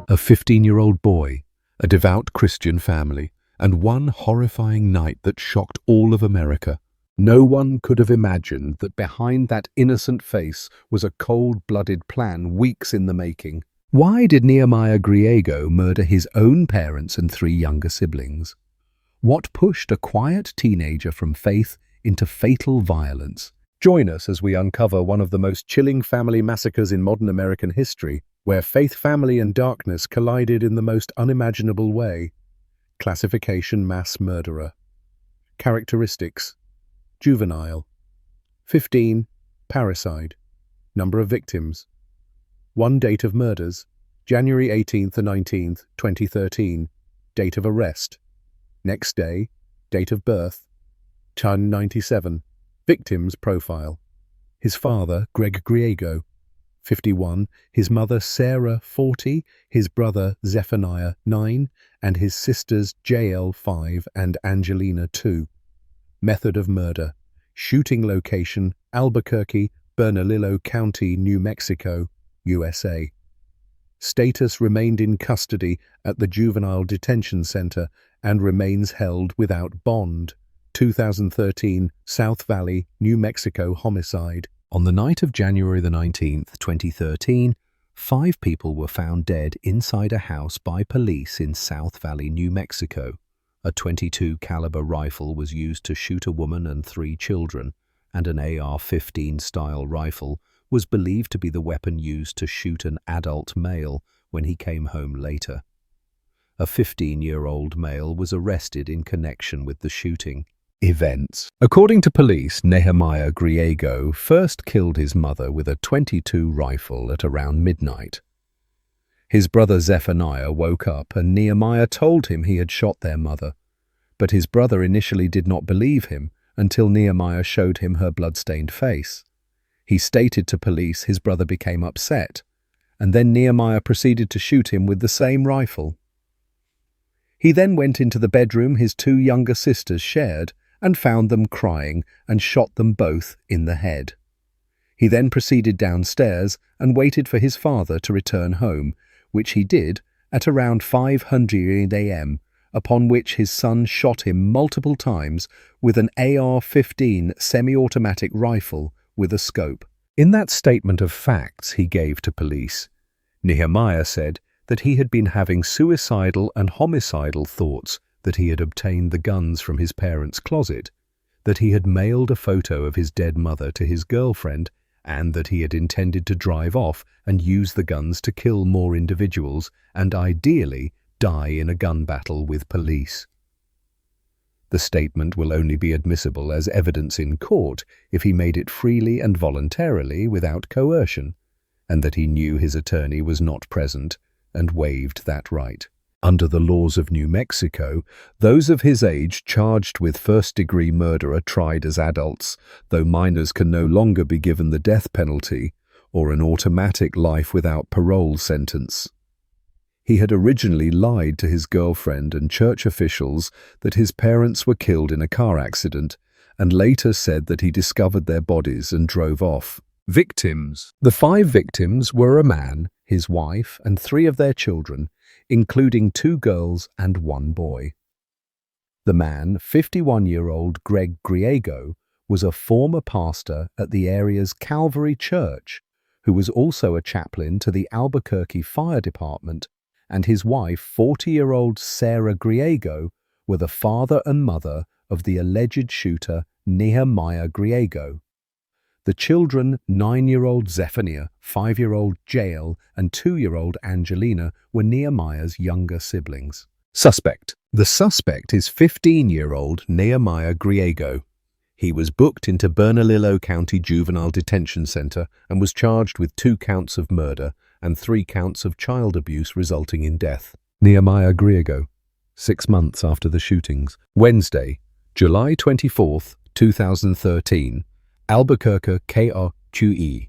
A 15-year-old boy, a devout Christian family, and one horrifying night that shocked all of America. No one could have imagined that behind that innocent face was a cold-blooded plan weeks in the making. Why did Nehemiah Griego murder his own parents and 3 younger siblings? What pushed a quiet teenager from faith into fatal violence? Join us as we uncover one of the most chilling family massacres in modern American history, where faith, family, and darkness collided in the most unimaginable way. Classification: mass murderer. Characteristics: juvenile. 15. Parricide. Number of victims: 1. Date of murders: January 18th to 19th, 2013. Date of arrest: next day. Date of birth: 1097. Victims profile: his father, Greg Griego, 51, his mother, Sarah, 40, his brother, Zephaniah, 9, and his sisters, JL, 5, and Angelina, 2. Method of murder: shooting location, Albuquerque, Bernalillo County, New Mexico, USA. Status: remained in custody at the Juvenile Detention Center and remains held without bond. 2013 South Valley, New Mexico homicide. On the night of January the 19th, 2013, 5 people were found dead inside a house by police in South Valley, New Mexico. A .22 caliber rifle was used to shoot a woman and 3 children, and an AR-15 style rifle was believed to be the weapon used to shoot an adult male when he came home later. A 15-year-old male was arrested in connection with the shooting. Events. According to police, Nehemiah Griego first killed his mother with a .22 rifle at around midnight. His brother Zephaniah woke up and Nehemiah told him he had shot their mother, but his brother initially did not believe him until Nehemiah showed him her blood-stained face. He stated to police his brother became upset, and then Nehemiah proceeded to shoot him with the same rifle. He then went into the bedroom his 2 younger sisters shared and found them crying and shot them both in the head. He then proceeded downstairs and waited for his father to return home, which he did at around 5:00 a.m., upon which his son shot him multiple times with an AR-15 semi-automatic rifle with a scope. In that statement of facts he gave to police, Nehemiah said that he had been having suicidal and homicidal thoughts, that he had obtained the guns from his parents' closet, that he had mailed a photo of his dead mother to his girlfriend, and that he had intended to drive off and use the guns to kill more individuals and ideally die in a gun battle with police. The statement will only be admissible as evidence in court if he made it freely and voluntarily without coercion, and that he knew his attorney was not present and waived that right. Under the laws of New Mexico, those of his age charged with first-degree murder are tried as adults, though minors can no longer be given the death penalty or an automatic life without parole sentence. He had originally lied to his girlfriend and church officials that his parents were killed in a car accident, and later said that he discovered their bodies and drove off. Victims. The 5 victims were a man, his wife, and 3 of their children, including 2 girls and 1 boy. The man, 51-year-old Greg Griego, was a former pastor at the area's Calvary Church, who was also a chaplain to the Albuquerque Fire Department, and his wife, 40-year-old Sarah Griego, were the father and mother of the alleged shooter Nehemiah Griego. The children, 9-year-old Zephaniah, 5-year-old Jael, and 2-year-old Angelina, were Nehemiah's younger siblings. Suspect. The suspect is 15-year-old Nehemiah Griego. He was booked into Bernalillo County Juvenile Detention Center and was charged with 2 counts of murder and 3 counts of child abuse resulting in death. Nehemiah Griego, 6 months after the shootings. Wednesday, July 24th, 2013. Albuquerque, KRQE.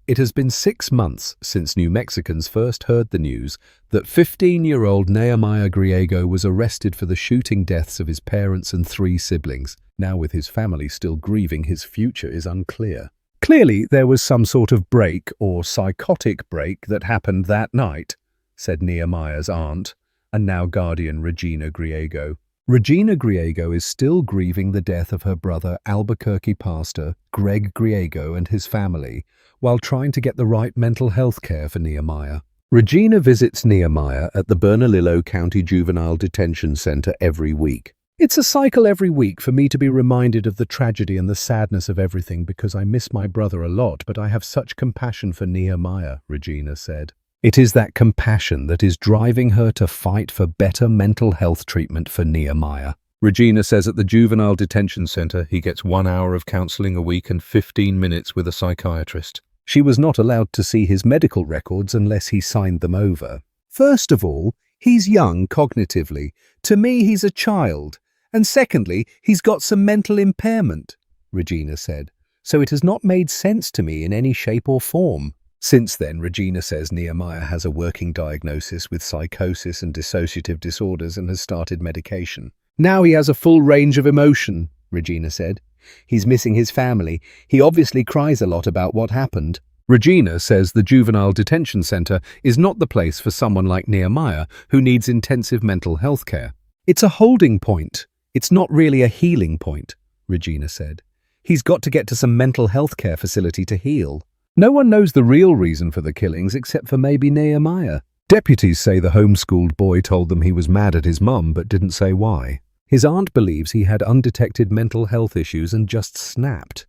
It has been 6 months since New Mexicans first heard the news that 15-year-old Nehemiah Griego was arrested for the shooting deaths of his parents and 3 siblings. Now, with his family still grieving, his future is unclear. Clearly, there was some sort of break or psychotic break that happened that night. said Nehemiah's aunt, and now guardian Regina Griego. Regina Griego is still grieving the death of her brother, Albuquerque pastor Greg Griego, and his family, while trying to get the right mental health care for Nehemiah. Regina visits Nehemiah at the Bernalillo County Juvenile Detention Center every week. It's a cycle every week for me to be reminded of the tragedy and the sadness of everything because I miss my brother a lot, but I have such compassion for Nehemiah, Regina said. It is that compassion that is driving her to fight for better mental health treatment for Nehemiah. Regina says at the Juvenile Detention Center he gets 1 hour of counseling a week and 15 minutes with a psychiatrist. She was not allowed to see his medical records unless he signed them over. First of all, he's young cognitively. To me, he's a child. And secondly, he's got some mental impairment, Regina said. So it has not made sense to me in any shape or form. Since then, Regina says Nehemiah has a working diagnosis with psychosis and dissociative disorders and has started medication. Now he has a full range of emotion, Regina said. He's missing his family. He obviously cries a lot about what happened. Regina says the Juvenile Detention Center is not the place for someone like Nehemiah who needs intensive mental health care. It's a holding point. It's not really a healing point, Regina said. He's got to get to some mental health care facility to heal. No one knows the real reason for the killings except for maybe Nehemiah. Deputies say the homeschooled boy told them he was mad at his mum but didn't say why. His aunt believes he had undetected mental health issues and just snapped.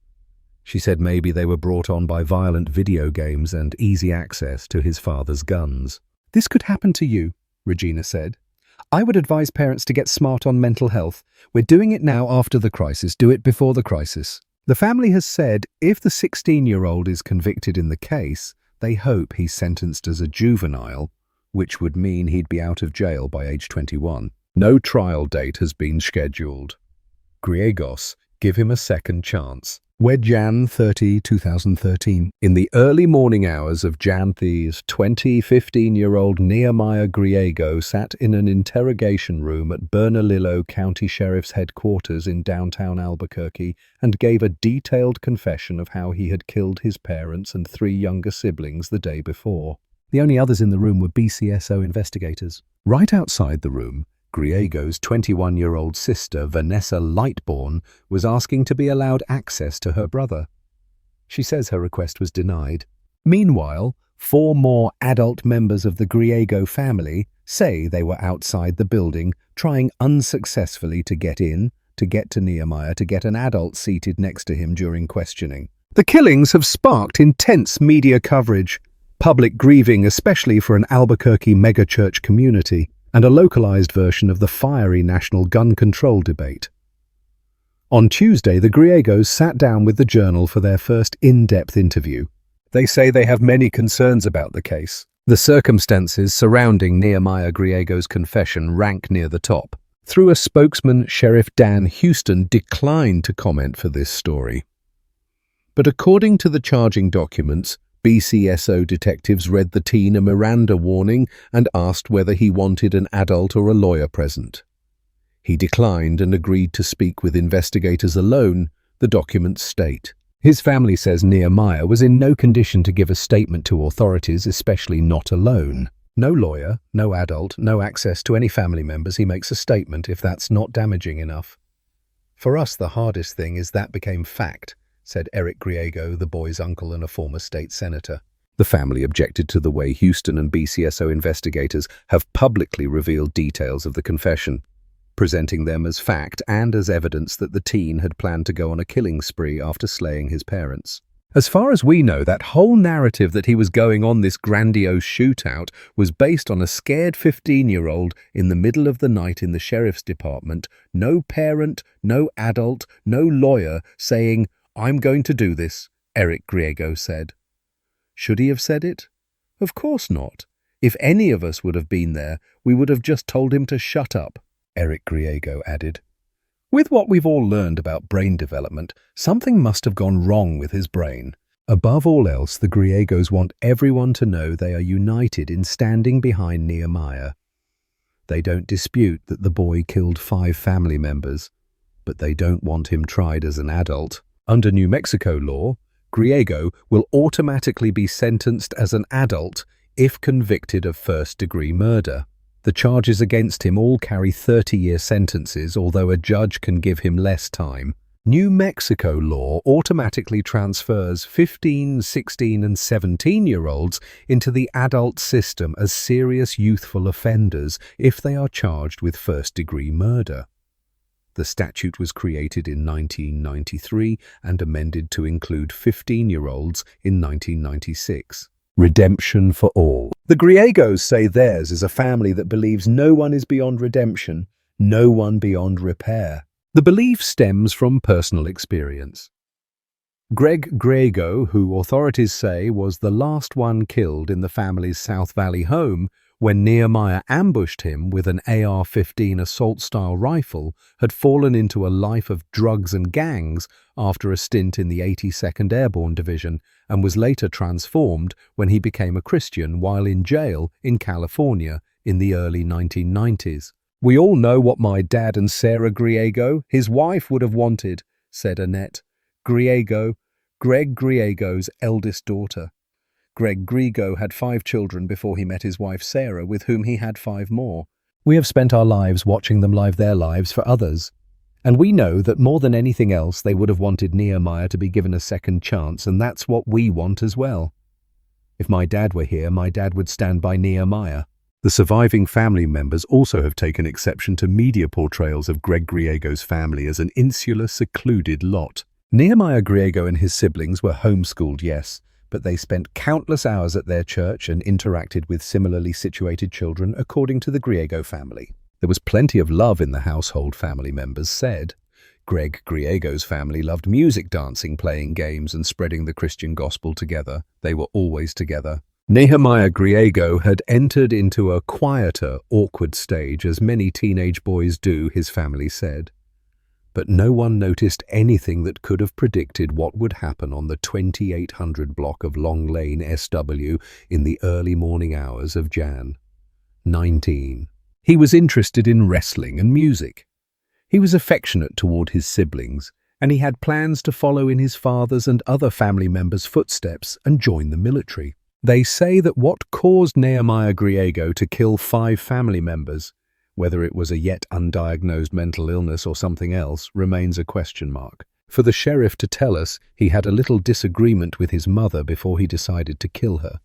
She said maybe they were brought on by violent video games and easy access to his father's guns. This could happen to you, Regina said. I would advise parents to get smart on mental health. We're doing it now after the crisis. Do it before the crisis. The family has said if the 16-year-old is convicted in the case, they hope he's sentenced as a juvenile, which would mean he'd be out of jail by age 21. No trial date has been scheduled. Griegos, give him a second chance. Jan 30, 2013. In the early morning hours of Jan 15-year-old Nehemiah Griego sat in an interrogation room at Bernalillo County Sheriff's headquarters in downtown Albuquerque and gave a detailed confession of how he had killed his parents and 3 younger siblings the day before. The only others in the room were BCSO investigators. Right outside the room, Griego's 21-year-old sister, Vanessa Lightbourne, was asking to be allowed access to her brother. She says her request was denied. Meanwhile, 4 more adult members of the Griego family say they were outside the building, trying unsuccessfully to get in, to get to Nehemiah, to get an adult seated next to him during questioning. The killings have sparked intense media coverage, public grieving especially for an Albuquerque megachurch community, and a localized version of the fiery national gun control debate. On Tuesday, the Griegos sat down with the Journal for their first in-depth interview. They say they have many concerns about the case. The circumstances surrounding Nehemiah Griego's confession rank near the top. Through a spokesman, Sheriff Dan Houston declined to comment for this story. But according to the charging documents, BCSO detectives read the teen a Miranda warning and asked whether he wanted an adult or a lawyer present. He declined and agreed to speak with investigators alone, the documents state. His family says Nehemiah was in no condition to give a statement to authorities, especially not alone. No lawyer, no adult, no access to any family members. He makes a statement if that's not damaging enough. For us, the hardest thing is that became fact, said Eric Griego, the boy's uncle and a former state senator. The family objected to the way Houston and BCSO investigators have publicly revealed details of the confession, presenting them as fact and as evidence that the teen had planned to go on a killing spree after slaying his parents. As far as we know, that whole narrative that he was going on this grandiose shootout was based on a scared 15-year-old in the middle of the night in the sheriff's department, no parent, no adult, no lawyer saying, "I'm going to do this," Eric Griego said. Should he have said it? Of course not. If any of us would have been there, we would have just told him to shut up, Eric Griego added. With what we've all learned about brain development, something must have gone wrong with his brain. Above all else, the Griegos want everyone to know they are united in standing behind Nehemiah. They don't dispute that the boy killed 5 family members, but they don't want him tried as an adult. Under New Mexico law, Griego will automatically be sentenced as an adult if convicted of first-degree murder. The charges against him all carry 30-year sentences, although a judge can give him less time. New Mexico law automatically transfers 15, 16 and 17-year-olds into the adult system as serious youthful offenders if they are charged with first-degree murder. The statute was created in 1993 and amended to include 15-year-olds in 1996. Redemption for all. The Griegos say theirs is a family that believes no one is beyond redemption, no one beyond repair. The belief stems from personal experience. Greg Griego, who authorities say was the last one killed in the family's South Valley home when Nehemiah ambushed him with an AR-15 assault-style rifle, had fallen into a life of drugs and gangs after a stint in the 82nd Airborne Division and was later transformed when he became a Christian while in jail in California in the early 1990s. "We all know what my dad and Sarah Griego, his wife, would have wanted," said Annette Griego, Greg Griego's eldest daughter. Greg Griego had 5 children before he met his wife Sarah, with whom he had 5 more. "We have spent our lives watching them live their lives for others, and we know that more than anything else they would have wanted Nehemiah to be given a second chance, and that's what we want as well. If my dad were here, my dad would stand by Nehemiah." The surviving family members also have taken exception to media portrayals of Greg Griego's family as an insular, secluded lot. Nehemiah Griego and his siblings were homeschooled, yes, but they spent countless hours at their church and interacted with similarly situated children, according to the Griego family. There was plenty of love in the household, family members said. Greg Griego's family loved music, dancing, playing games, and spreading the Christian gospel together. They were always together. Nehemiah Griego had entered into a quieter, awkward stage, as many teenage boys do, his family said. But no one noticed anything that could have predicted what would happen on the 2800 block of Long Lane SW in the early morning hours of Jan. 19. He was interested in wrestling and music. He was affectionate toward his siblings, and he had plans to follow in his father's and other family members' footsteps and join the military. They say that what caused Nehemiah Griego to kill 5 family members, whether it was a yet undiagnosed mental illness or something else, remains a question mark. For the sheriff to tell us he had a little disagreement with his mother before he decided to kill her.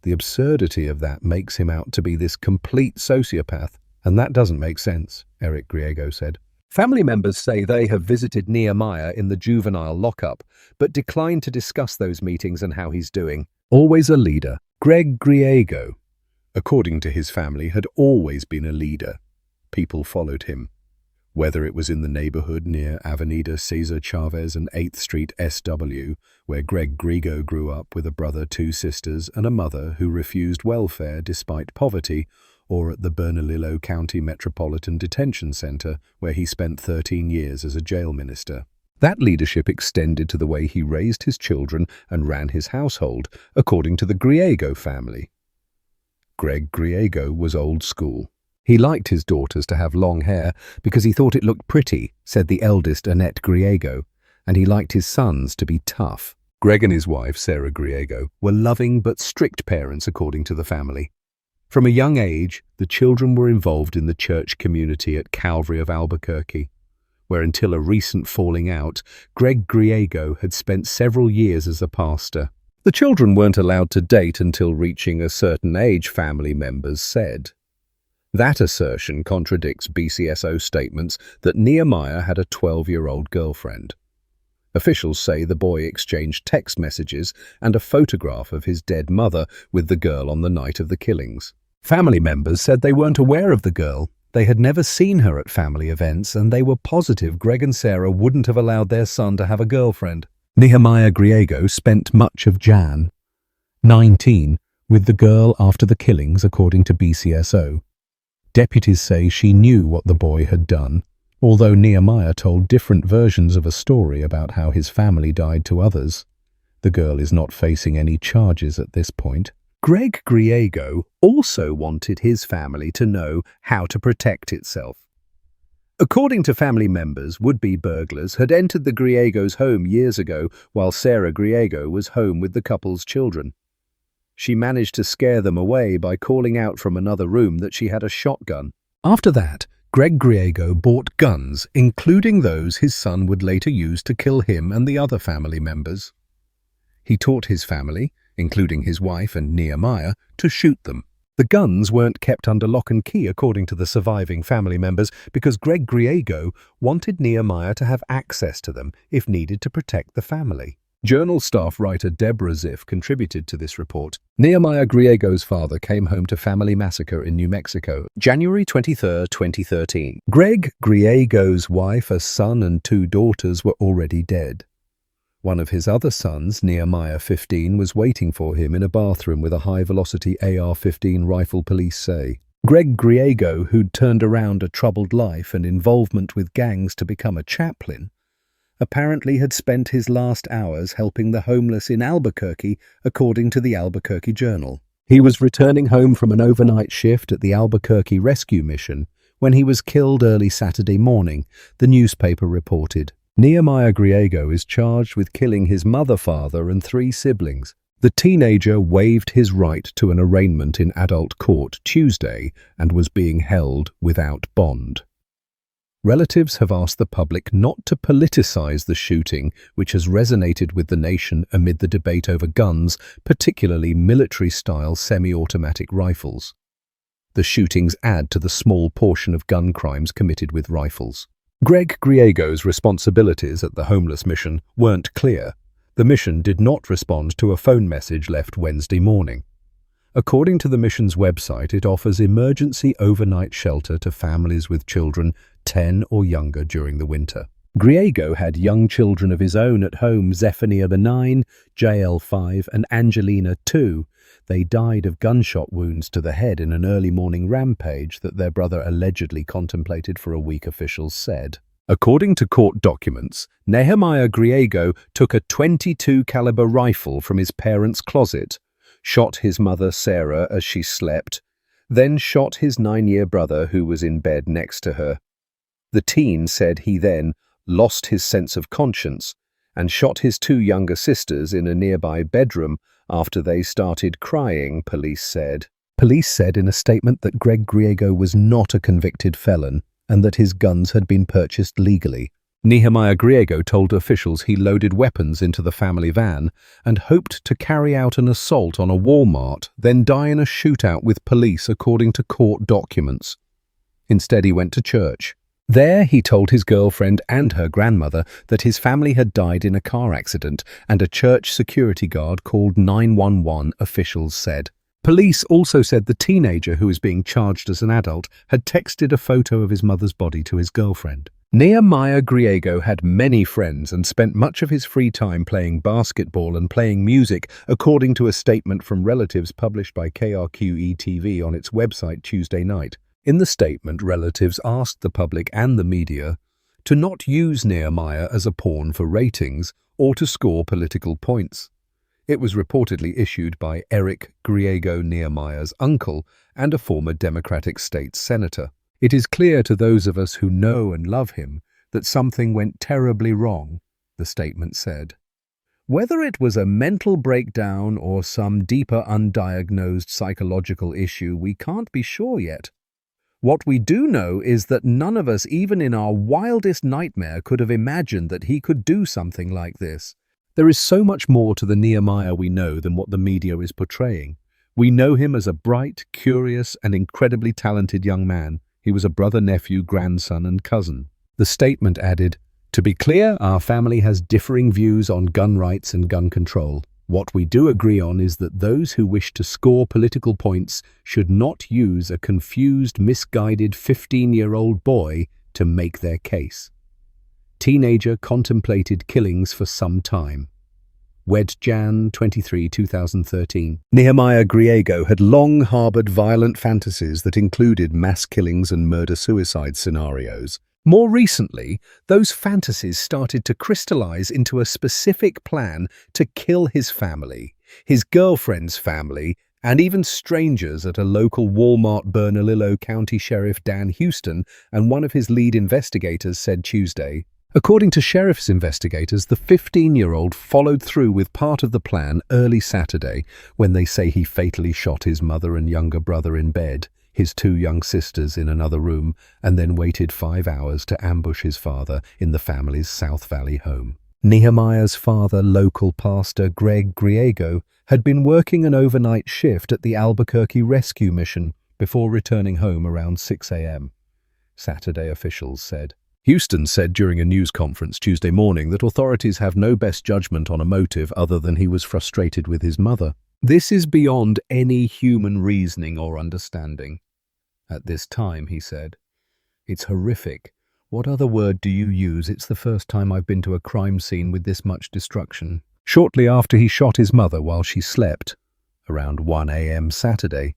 The absurdity of that makes him out to be this complete sociopath, and that doesn't make sense, Eric Griego said. Family members say they have visited Nehemiah in the juvenile lockup, but declined to discuss those meetings and how he's doing. Always a leader, Greg Griego, according to his family, had always been a leader. People followed him, whether it was in the neighborhood near Avenida Cesar Chavez and 8th Street SW, where Greg Griego grew up with a brother, 2 sisters, and a mother who refused welfare despite poverty, or at the Bernalillo County Metropolitan Detention Center, where he spent 13 years as a jail minister. That leadership extended to the way he raised his children and ran his household, according to the Griego family. Greg Griego was old school. He liked his daughters to have long hair because he thought it looked pretty, said the eldest Annette Griego, and he liked his sons to be tough. Greg and his wife, Sarah Griego, were loving but strict parents, according to the family. From a young age, the children were involved in the church community at Calvary of Albuquerque, where until a recent falling out, Greg Griego had spent several years as a pastor. The children weren't allowed to date until reaching a certain age, family members said. That assertion contradicts BCSO statements that Nehemiah had a 12-year-old girlfriend. Officials say the boy exchanged text messages and a photograph of his dead mother with the girl on the night of the killings. Family members said they weren't aware of the girl. They had never seen her at family events, and they were positive Greg and Sarah wouldn't have allowed their son to have a girlfriend. Nehemiah Griego spent much of Jan. 19 with the girl after the killings, according to BCSO. Deputies say she knew what the boy had done, although Nehemiah told different versions of a story about how his family died to others. The girl is not facing any charges at this point. Greg Griego also wanted his family to know how to protect itself. According to family members, would-be burglars had entered the Griego's home years ago while Sarah Griego was home with the couple's children. She managed to scare them away by calling out from another room that she had a shotgun. After that, Greg Griego bought guns, including those his son would later use to kill him and the other family members. He taught his family, including his wife and Nehemiah, to shoot them. The guns weren't kept under lock and key, according to the surviving family members, because Greg Griego wanted Nehemiah to have access to them if needed to protect the family. Journal staff writer Deborah Ziff contributed to this report. Nehemiah Griego's father came home to family massacre in New Mexico, January 23, 2013. Greg Griego's wife, a son and 2 daughters were already dead. One of his other sons, Nehemiah 15, was waiting for him in a bathroom with a high-velocity AR-15 rifle, police say. Greg Griego, who'd turned around a troubled life and involvement with gangs to become a chaplain, apparently had spent his last hours helping the homeless in Albuquerque, according to the Albuquerque Journal. He was returning home from an overnight shift at the Albuquerque Rescue Mission when he was killed early Saturday morning, the newspaper reported. Nehemiah Griego is charged with killing his mother, father, and 3 siblings. The teenager waived his right to an arraignment in adult court Tuesday and was being held without bond. Relatives have asked the public not to politicize the shooting, which has resonated with the nation amid the debate over guns, particularly military-style semi-automatic rifles. The shootings add to the small portion of gun crimes committed with rifles. Greg Griego's responsibilities at the homeless mission weren't clear. The mission did not respond to a phone message left Wednesday morning. According to the mission's website, it offers emergency overnight shelter to families with children 10 or younger during the winter. Griego had young children of his own at home, Zephaniah 9, JL 5, and Angelina 2. They died of gunshot wounds to the head in an early morning rampage that their brother allegedly contemplated for a week, officials said. According to court documents, Nehemiah Griego took a .22 caliber rifle from his parents' closet, shot his mother Sarah as she slept, then shot his 9-year brother who was in bed next to her. The teen said he then lost his sense of conscience and shot his 2 younger sisters in a nearby bedroom after they started crying, police said. Police said in a statement that Greg Griego was not a convicted felon and that his guns had been purchased legally. Nehemiah Griego told officials he loaded weapons into the family van and hoped to carry out an assault on a Walmart, then die in a shootout with police, according to court documents. Instead, he went to church. There, he told his girlfriend and her grandmother that his family had died in a car accident, and a church security guard called 911, officials said. Police also said the teenager, who was being charged as an adult, had texted a photo of his mother's body to his girlfriend. Nehemiah Griego had many friends and spent much of his free time playing basketball and playing music, according to a statement from relatives published by KRQE-TV on its website Tuesday night. In the statement, relatives asked the public and the media to not use Nehemiah as a pawn for ratings or to score political points. It was reportedly issued by Eric Griego, Nehemiah's uncle and a former Democratic state senator. It is clear to those of us who know and love him that something went terribly wrong, the statement said. Whether it was a mental breakdown or some deeper undiagnosed psychological issue, we can't be sure yet. What we do know is that none of us, even in our wildest nightmare, could have imagined that he could do something like this. There is so much more to the Nehemiah we know than what the media is portraying. We know him as a bright, curious, and incredibly talented young man. He was a brother, nephew, grandson, and cousin. The statement added, "To be clear, our family has differing views on gun rights and gun control. What we do agree on is that those who wish to score political points should not use a confused, misguided 15-year-old boy to make their case." Teenager contemplated killings for some time. Wed Jan 23, 2013. Nehemiah Griego had long harbored violent fantasies that included mass killings and murder-suicide scenarios. More recently, those fantasies started to crystallize into a specific plan to kill his family, his girlfriend's family, and even strangers at a local Walmart. Bernalillo County Sheriff Dan Houston and one of his lead investigators said Tuesday. According to sheriff's investigators, the 15-year-old followed through with part of the plan early Saturday when they say he fatally shot his mother and younger brother in bed, his 2 young sisters in another room, and then waited 5 hours to ambush his father in the family's South Valley home. Nehemiah's father, local pastor Greg Griego, had been working an overnight shift at the Albuquerque rescue mission before returning home around 6 a.m., Saturday officials said. Houston said during a news conference Tuesday morning that authorities have no best judgment on a motive other than he was frustrated with his mother. This is beyond any human reasoning or understanding. At this time, he said, it's horrific. What other word do you use? It's the first time I've been to a crime scene with this much destruction. Shortly after he shot his mother while she slept, around 1 a.m. Saturday,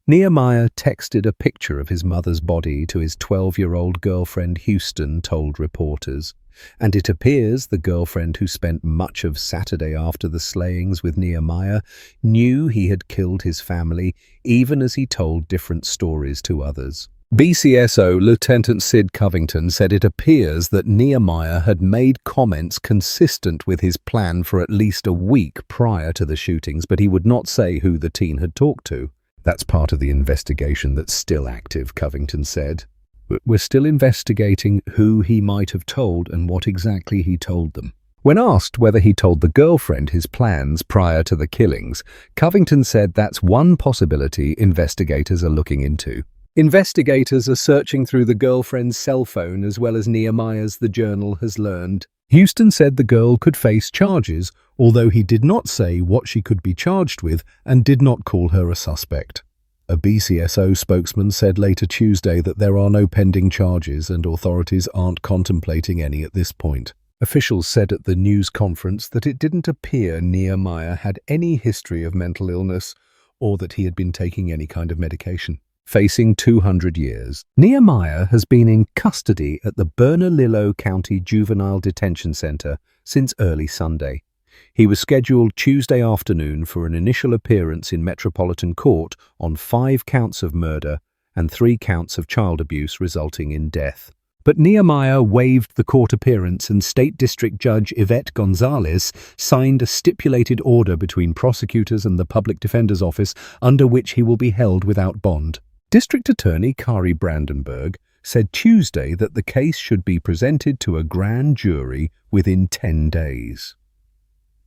Nehemiah texted a picture of his mother's body to his 12-year-old girlfriend Houston, told reporters. And it appears the girlfriend who spent much of Saturday after the slayings with Nehemiah knew he had killed his family, even as he told different stories to others. BCSO Lieutenant Sid Covington said it appears that Nehemiah had made comments consistent with his plan for at least a week prior to the shootings, but he would not say who the teen had talked to. That's part of the investigation that's still active, Covington said. We're still investigating who he might have told and what exactly he told them. When asked whether he told the girlfriend his plans prior to the killings, Covington said that's one possibility investigators are looking into. Investigators are searching through the girlfriend's cell phone as well as Nehemiah's, the Journal has learned. Houston said the girl could face charges, although he did not say what she could be charged with and did not call her a suspect. A BCSO spokesman said later Tuesday that there are no pending charges and authorities aren't contemplating any at this point. Officials said at the news conference that it didn't appear Nehemiah had any history of mental illness or that he had been taking any kind of medication. Facing 200 years, Nehemiah has been in custody at the Bernalillo County Juvenile Detention Center since early Sunday. He was scheduled Tuesday afternoon for an initial appearance in Metropolitan Court on 5 counts of murder and 3 counts of child abuse resulting in death. But Nehemiah waived the court appearance and State District Judge Yvette Gonzalez signed a stipulated order between prosecutors and the Public Defender's Office under which he will be held without bond. District Attorney Kari Brandenburg said Tuesday that the case should be presented to a grand jury within 10 days.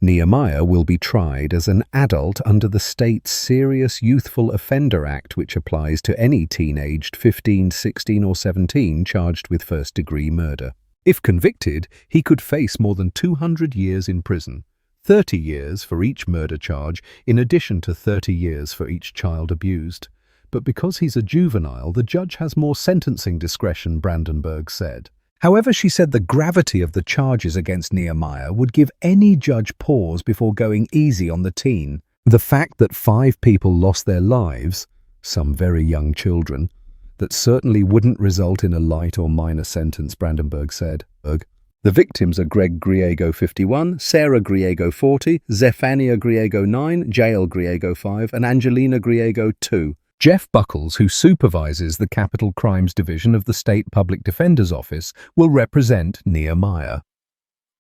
Nehemiah will be tried as an adult under the state's Serious Youthful Offender Act, which applies to any teen aged 15, 16 or 17 charged with first-degree murder. If convicted, he could face more than 200 years in prison, 30 years for each murder charge, in addition to 30 years for each child abused. But because he's a juvenile, the judge has more sentencing discretion, Brandenburg said. However, she said the gravity of the charges against Nehemiah would give any judge pause before going easy on the teen. The fact that 5 people lost their lives, some very young children, that certainly wouldn't result in a light or minor sentence, Brandenburg said. The victims are Greg Griego 51, Sarah Griego 40, Zephania Griego 9, Jael Griego 5, and Angelina Griego 2. Jeff Buckles, who supervises the Capital Crimes Division of the State Public Defender's Office, will represent Nehemiah.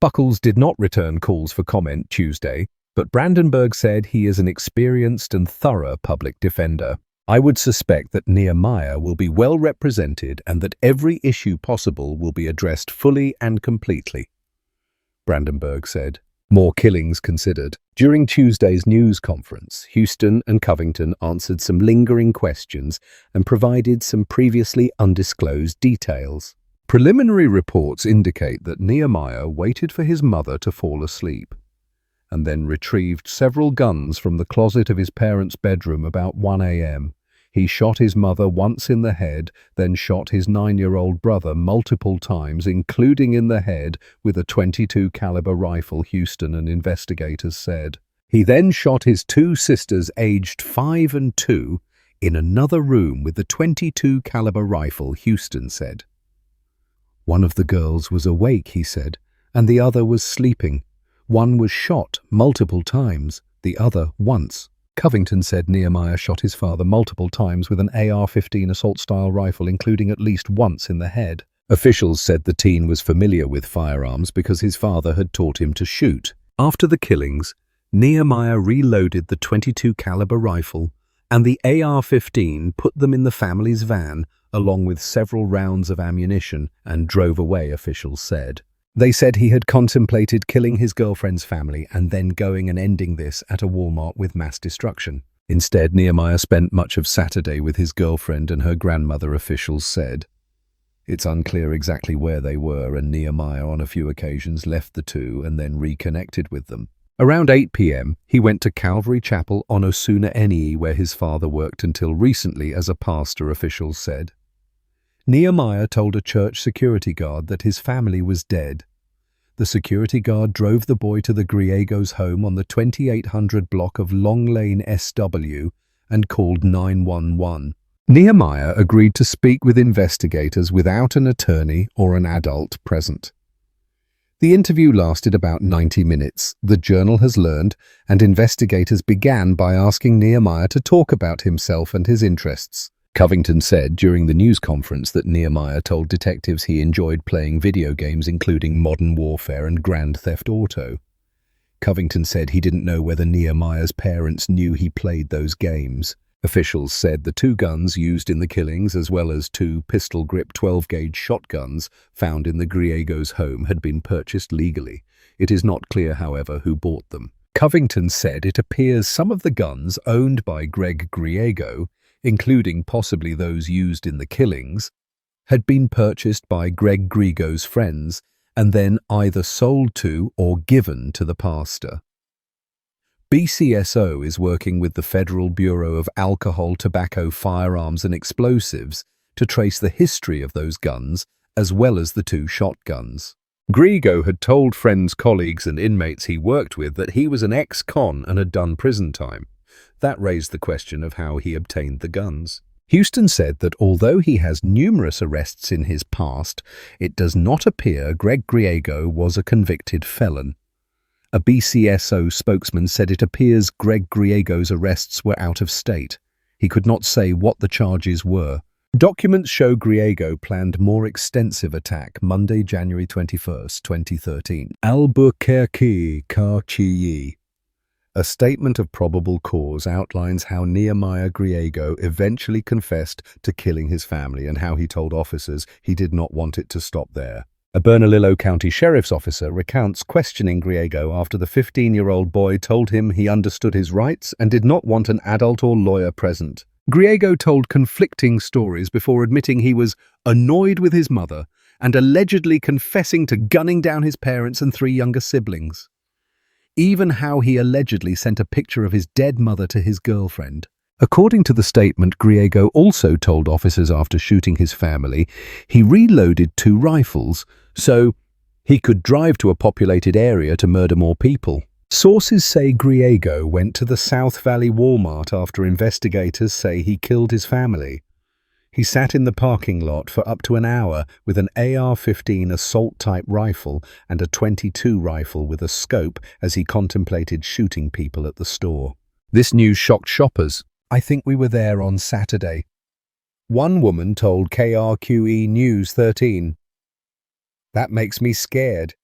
Buckles did not return calls for comment Tuesday, but Brandenburg said he is an experienced and thorough public defender. I would suspect that Nehemiah will be well represented and that every issue possible will be addressed fully and completely, Brandenburg said. More killings considered. During Tuesday's news conference, Houston and Covington answered some lingering questions and provided some previously undisclosed details. Preliminary reports indicate that Nehemiah waited for his mother to fall asleep and then retrieved several guns from the closet of his parents' bedroom about 1 a.m. He shot his mother once in the head, then shot his 9-year-old brother multiple times, including in the head, with a .22 caliber rifle, Houston and investigators said. He then shot his 2 sisters aged 5 and 2 in another room with the .22 caliber rifle, Houston said. One of the girls was awake, he said, and the other was sleeping. One was shot multiple times, the other once. Covington said Nehemiah shot his father multiple times with an AR-15 assault-style rifle, including at least once in the head. Officials said the teen was familiar with firearms because his father had taught him to shoot. After the killings, Nehemiah reloaded the .22 caliber rifle and the AR-15, put them in the family's van along with several rounds of ammunition, and drove away, officials said. They said he had contemplated killing his girlfriend's family and then going and ending this at a Walmart with mass destruction. Instead, Nehemiah spent much of Saturday with his girlfriend and her grandmother, officials said. It's unclear exactly where they were, and Nehemiah on a few occasions left the two and then reconnected with them. Around 8 p.m., he went to Calvary Chapel on Osuna NE, where his father worked until recently as a pastor, officials said. Nehemiah told a church security guard that his family was dead. The security guard drove the boy to the Griego's home on the 2800 block of Long Lane SW and called 911. Nehemiah agreed to speak with investigators without an attorney or an adult present. The interview lasted about 90 minutes, the Journal has learned, and investigators began by asking Nehemiah to talk about himself and his interests. Covington said during the news conference that Nehemiah told detectives he enjoyed playing video games including Modern Warfare and Grand Theft Auto. Covington said he didn't know whether Nehemiah's parents knew he played those games. Officials said the two guns used in the killings, as well as two pistol-grip 12-gauge shotguns found in the Griego's home, had been purchased legally. It is not clear, however, who bought them. Covington said it appears some of the guns owned by Greg Griego, including possibly those used in the killings, had been purchased by Greg Griego's friends and then either sold to or given to the pastor. BCSO is working with the Federal Bureau of Alcohol, Tobacco, Firearms and Explosives to trace the history of those guns as well as the two shotguns. Griego had told friends, colleagues and inmates he worked with that he was an ex-con and had done prison time. That raised the question of how he obtained the guns. Houston said that although he has numerous arrests in his past, it does not appear Greg Griego was a convicted felon. A BCSO spokesman said it appears Greg Griego's arrests were out of state. He could not say what the charges were. Documents show Griego planned more extensive attack Monday, January 21, 2013. Albuquerque, Carchi. A statement of probable cause outlines how Nehemiah Griego eventually confessed to killing his family and how he told officers he did not want it to stop there. A Bernalillo County Sheriff's officer recounts questioning Griego after the 15-year-old boy told him he understood his rights and did not want an adult or lawyer present. Griego told conflicting stories before admitting he was annoyed with his mother and allegedly confessing to gunning down his parents and 3 younger siblings. Even how he allegedly sent a picture of his dead mother to his girlfriend. According to the statement, Griego also told officers after shooting his family he reloaded 2 rifles so he could drive to a populated area to murder more people. Sources say Griego went to the South Valley Walmart after investigators say he killed his family. He sat in the parking lot for up to an hour with an AR-15 assault-type rifle and a .22 rifle with a scope as he contemplated shooting people at the store. This news shocked shoppers. I think we were there on Saturday. One woman told KRQE News 13. That makes me scared.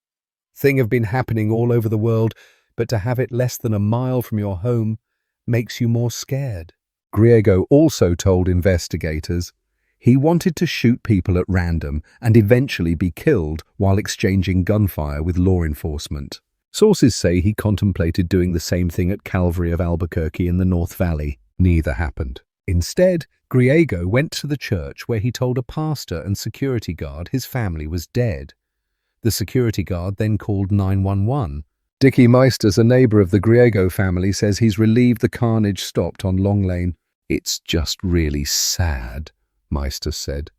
Thing have been happening all over the world, but to have it less than a mile from your home makes you more scared. Griego also told investigators he wanted to shoot people at random and eventually be killed while exchanging gunfire with law enforcement. Sources say he contemplated doing the same thing at Calvary of Albuquerque in the North Valley. Neither happened. Instead, Griego went to the church where he told a pastor and security guard his family was dead. The security guard then called 911. Dickie Meisters, a neighbor of the Griego family, says he's relieved the carnage stopped on Long Lane. It's just really sad, Meister said.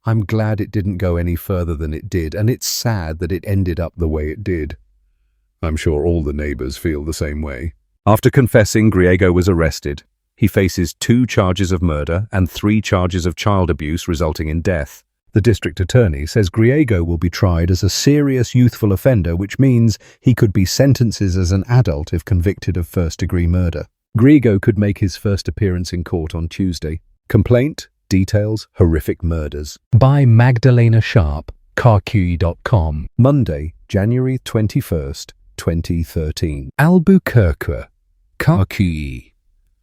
I'm glad it didn't go any further than it did, and it's sad that it ended up the way it did. I'm sure all the neighbors feel the same way. After confessing, Griego was arrested. He faces 2 charges of murder and 3 charges of child abuse resulting in death. The district attorney says Griego will be tried as a serious youthful offender, which means he could be sentenced as an adult if convicted of first-degree murder. Griego could make his first appearance in court on Tuesday. Complaint: Details: horrific murders. By Magdalena Sharp, carqe.com. Monday, January 21st, 2013. Albuquerque, Carqe.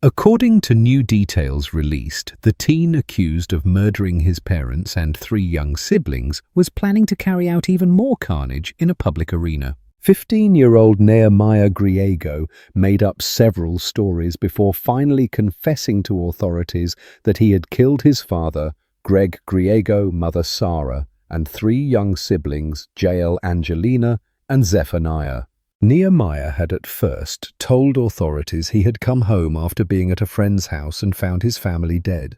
According to new details released, the teen accused of murdering his parents and 3 young siblings was planning to carry out even more carnage in a public arena. 15-year-old Nehemiah Griego made up several stories before finally confessing to authorities that he had killed his father, Greg Griego, mother Sarah, and 3 young siblings, Jael Angelina and Zephaniah. Nehemiah had at first told authorities he had come home after being at a friend's house and found his family dead.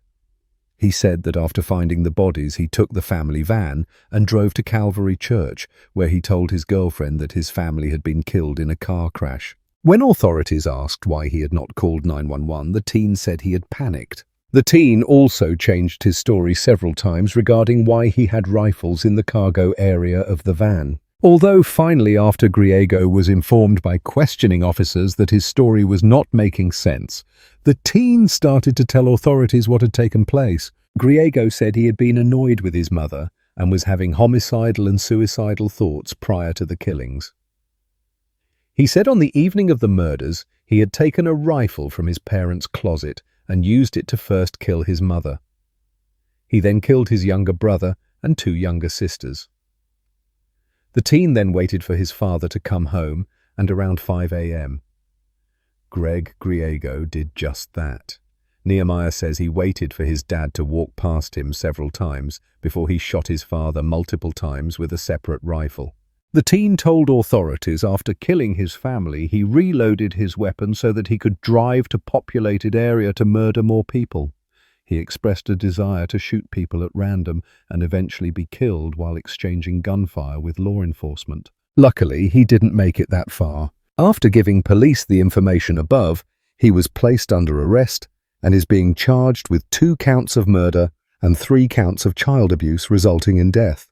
He said that after finding the bodies, he took the family van and drove to Calvary Church, where he told his girlfriend that his family had been killed in a car crash. When authorities asked why he had not called 911, the teen said he had panicked. The teen also changed his story several times regarding why he had rifles in the cargo area of the van. Although finally, after Griego was informed by questioning officers that his story was not making sense, the teen started to tell authorities what had taken place. Griego said he had been annoyed with his mother and was having homicidal and suicidal thoughts prior to the killings. He said on the evening of the murders, he had taken a rifle from his parents' closet and used it to first kill his mother. He then killed his younger brother and 2 younger sisters. The teen then waited for his father to come home, and around 5 a.m. Greg Griego did just that. Nehemiah says he waited for his dad to walk past him several times before he shot his father multiple times with a separate rifle. The teen told authorities after killing his family, he reloaded his weapon so that he could drive to populated area to murder more people. He expressed a desire to shoot people at random and eventually be killed while exchanging gunfire with law enforcement. Luckily, he didn't make it that far. After giving police the information above, he was placed under arrest and is being charged with 2 counts of murder and 3 counts of child abuse resulting in death.